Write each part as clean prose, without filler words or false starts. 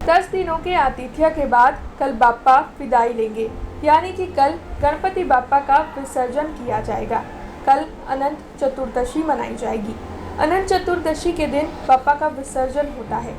10 दिनों के आतिथ्य के बाद कल बाप्पा विदाई लेंगे, यानी कि कल गणपति बाप्पा का विसर्जन किया जाएगा। कल अनंत चतुर्दशी मनाई जाएगी। अनंत चतुर्दशी के दिन बाप्पा का विसर्जन होता है।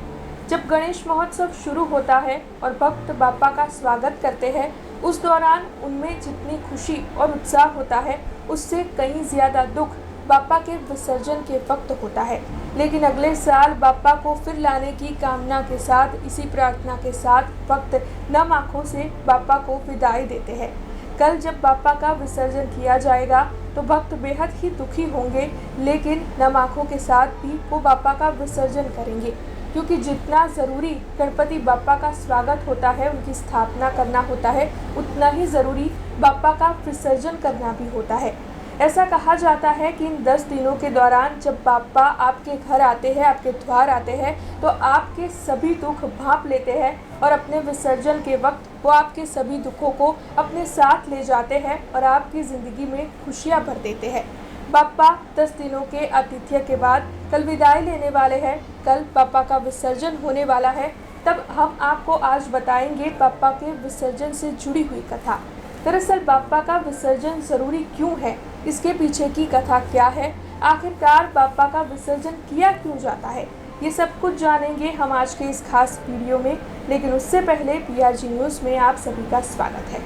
जब गणेश महोत्सव शुरू होता है और भक्त बाप्पा का स्वागत करते हैं, उस दौरान उनमें जितनी खुशी और उत्साह होता है, उससे कहीं ज्यादा दुख बाप्पा के विसर्जन के वक्त होता है। लेकिन अगले साल बाप्पा को फिर लाने की कामना के साथ, इसी प्रार्थना के साथ भक्त नम आँखों से बाप्पा को विदाई देते हैं। कल जब बाप्पा का विसर्जन किया जाएगा तो भक्त बेहद ही दुखी होंगे, लेकिन नम आँखों के साथ भी वो बाप्पा का विसर्जन करेंगे, क्योंकि जितना ज़रूरी गणपति बाप्पा का स्वागत होता है, उनकी स्थापना करना होता है, उतना ही ज़रूरी बाप्पा का विसर्जन करना भी होता है। ऐसा कहा जाता है कि इन 10 दिनों के दौरान जब बाप्पा आपके घर आते हैं, आपके द्वार आते हैं, तो आपके सभी दुख भांप लेते हैं और अपने विसर्जन के वक्त वो आपके सभी दुखों को अपने साथ ले जाते हैं और आपकी ज़िंदगी में खुशियाँ भर देते हैं। बाप्पा 10 दिनों के आतिथ्य के बाद कल विदाई लेने वाले हैं। कल बाप्पा का विसर्जन होने वाला है। तब हम आपको आज बताएंगे बाप्पा के विसर्जन से जुड़ी हुई कथा। दरअसल बाप्पा का विसर्जन ज़रूरी क्यों है, इसके पीछे की कथा क्या है, आखिरकार बाप्पा का विसर्जन किया क्यों जाता है, ये सब कुछ जानेंगे हम आज के इस खास वीडियो में। लेकिन उससे पहले PRG न्यूज़ में आप सभी का स्वागत है।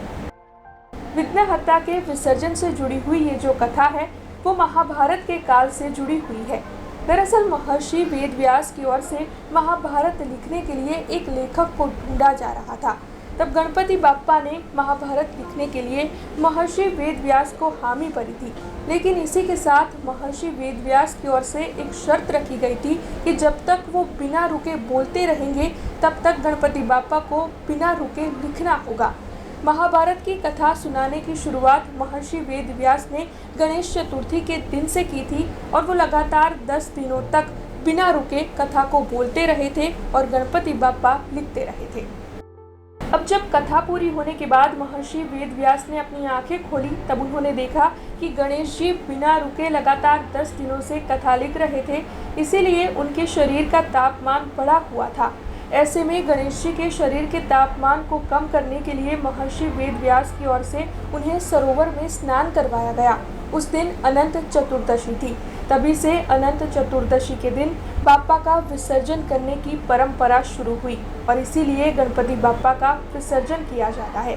विघ्नहर्ता के विसर्जन से जुड़ी हुई ये जो कथा है, वो महाभारत के काल से जुड़ी हुई है। दरअसल महर्षि वेदव्यास की ओर से महाभारत लिखने के लिए एक लेखक को ढूंढा जा रहा था। तब गणपति बाप्पा ने महाभारत लिखने के लिए महर्षि वेदव्यास को हामी भरी थी। लेकिन इसी के साथ महर्षि वेदव्यास की ओर से एक शर्त रखी गई थी कि जब तक वो बिना रुके बोलते रहेंगे, तब तक गणपति बाप्पा को बिना रुके लिखना होगा। महाभारत की कथा सुनाने की शुरुआत महर्षि वेदव्यास ने गणेश चतुर्थी के दिन से की थी और वो लगातार 10 दिनों तक बिना रुके कथा को बोलते रहे थे और गणपति बाप्पा लिखते रहे थे। अब जब कथा पूरी होने के बाद महर्षि वेदव्यास ने अपनी आंखें खोली, तब उन्होंने देखा कि गणेश जी बिना रुके लगातार 10 दिनों से कथा लिख रहे थे। इसीलिए उनके शरीर का तापमान बढ़ा हुआ था। ऐसे में गणेश जी के शरीर के तापमान को कम करने के लिए महर्षि वेदव्यास की ओर से उन्हें सरोवर में स्नान करवाया गया। उस दिन अनंत चतुर्दशी थी। तभी से अनंत चतुर्दशी के दिन बाप्पा का विसर्जन करने की परंपरा शुरू हुई और इसीलिए गणपति बाप्पा का विसर्जन किया जाता है।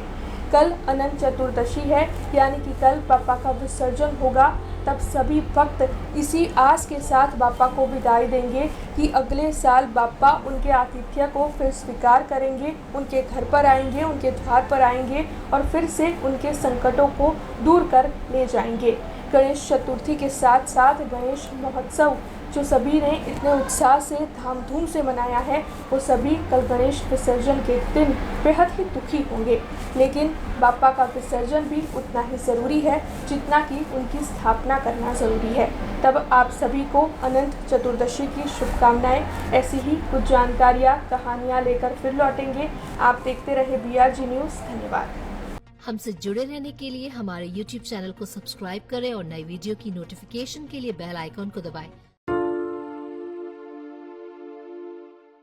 कल अनंत चतुर्दशी है, यानी कि कल बाप्पा का विसर्जन होगा। तब सभी भक्त इसी आस के साथ बाप्पा को विदाई देंगे कि अगले साल बाप्पा उनके आतिथ्य को फिर स्वीकार करेंगे, उनके घर पर आएंगे, उनके द्वार पर आएंगे और फिर से उनके संकटों को दूर कर ले जाएंगे। गणेश चतुर्थी के साथ साथ गणेश महोत्सव जो सभी ने इतने उत्साह से धामधूम से मनाया है, वो सभी कल गणेश विसर्जन के दिन बेहद ही दुखी होंगे। लेकिन बाप्पा का विसर्जन भी उतना ही ज़रूरी है जितना कि उनकी स्थापना करना ज़रूरी है। तब आप सभी को अनंत चतुर्दशी की शुभकामनाएं। ऐसी ही कुछ जानकारियाँ, कहानियाँ लेकर फिर लौटेंगे। आप देखते रहे PRG न्यूज़। धन्यवाद। हमसे जुड़े रहने के लिए हमारे YouTube चैनल को सब्सक्राइब करें और नई वीडियो की नोटिफिकेशन के लिए बेल आइकॉन को दबाएं।